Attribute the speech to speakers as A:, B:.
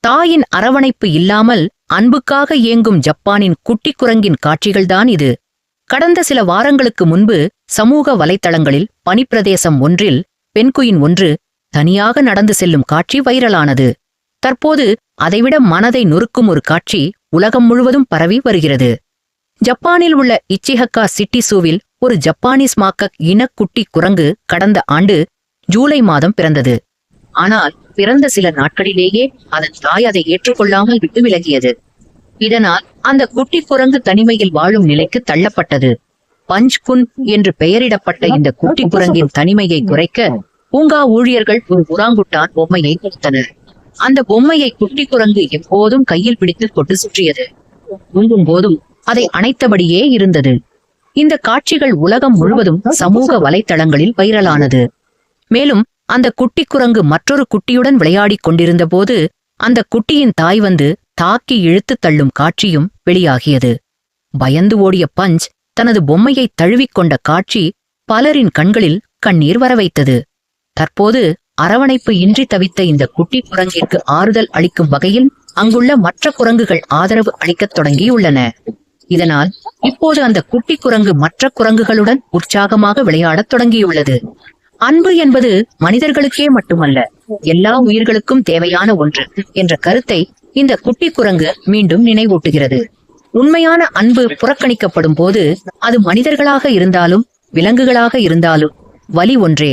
A: தாயின் அரவணைப்பு இல்லாமல் அன்புக்காக ஏங்கும் ஜப்பானின் குட்டி குரங்கின் காட்சிகள்தான் இது. கடந்த சில வாரங்களுக்கு முன்பு சமூக வலைத்தளங்களில் பனிப்பிரதேசம் ஒன்றில் பெண்குயின் ஒன்று தனியாக நடந்து செல்லும் காட்சி வைரலானது. தற்போது அதைவிட மனதை நொறுக்கும் ஒரு காட்சி உலகம் முழுவதும் பரவி வருகிறது. ஜப்பானில் உள்ள இச்சிஹக்கா சிட்டி சூவில் ஒரு ஜப்பானீஸ் மாக்கக் இனக்குட்டி குரங்கு கடந்த ஆண்டு ஜூலை மாதம் பிறந்தது. ஆனால் பிறந்த சில நாட்களிலேயே அதன் தாய் அதை ஏற்றுக்கொள்ளாமல் விட்டு விலகியது. இதனால் அந்த குட்டி குரங்கு தனிமையில் வாழும் நிலைக்கு தள்ளப்பட்டது. பஞ்ச் குன் என்று பெயரிடப்பட்ட இந்த குட்டி குரங்கின் தனிமையை குறைக்க பூங்கா ஊழியர்கள் ஒரு உராங்குட்டான் பொம்மையை கொடுத்தனர். அந்த பொம்மையை குட்டி குரங்கு எப்போதும் கையில் பிடித்து கொண்டு சுற்றியது. தூங்கும் போதும் அதை அணைத்தபடியே இருந்தது. இந்த காட்சிகள் உலகம் முழுவதும் சமூக வலைத்தளங்களில் வைரலானது. மேலும் அந்த குட்டி குரங்கு மற்றொரு குட்டியுடன் விளையாடிக் கொண்டிருந்த போது அந்த குட்டியின் தாய் வந்து தாக்கி இழுத்து தள்ளும் காட்சியும் வெளியாகியது. பயந்து ஓடிய பஞ்ச் தனது பொம்மையை தழுவிக்கொண்ட காட்சி பலரின் கண்களில் கண்ணீர் வரவைத்தது. தற்போது அரவணைப்பு இன்றி தவித்த இந்த குட்டி குரங்கிற்கு ஆறுதல் அளிக்கும் வகையில் அங்குள்ள மற்ற குரங்குகள் ஆதரவு அளிக்கத் தொடங்கியுள்ளன. இதனால் இப்போது அந்த குட்டி குரங்கு மற்ற குரங்குகளுடன் உற்சாகமாக விளையாடத் தொடங்கியுள்ளது. அன்பு என்பது மனிதர்களுக்கே மட்டுமல்ல, எல்லா உயிர்களுக்கும் தேவையான ஒன்று என்ற கருத்தை இந்த குட்டி குரங்கு மீண்டும் நினைவூட்டுகிறது. உண்மையான அன்பு புறக்கணிக்கப்படும் போது அது மனிதர்களாக இருந்தாலும் விலங்குகளாக இருந்தாலும் வலி ஒன்றே.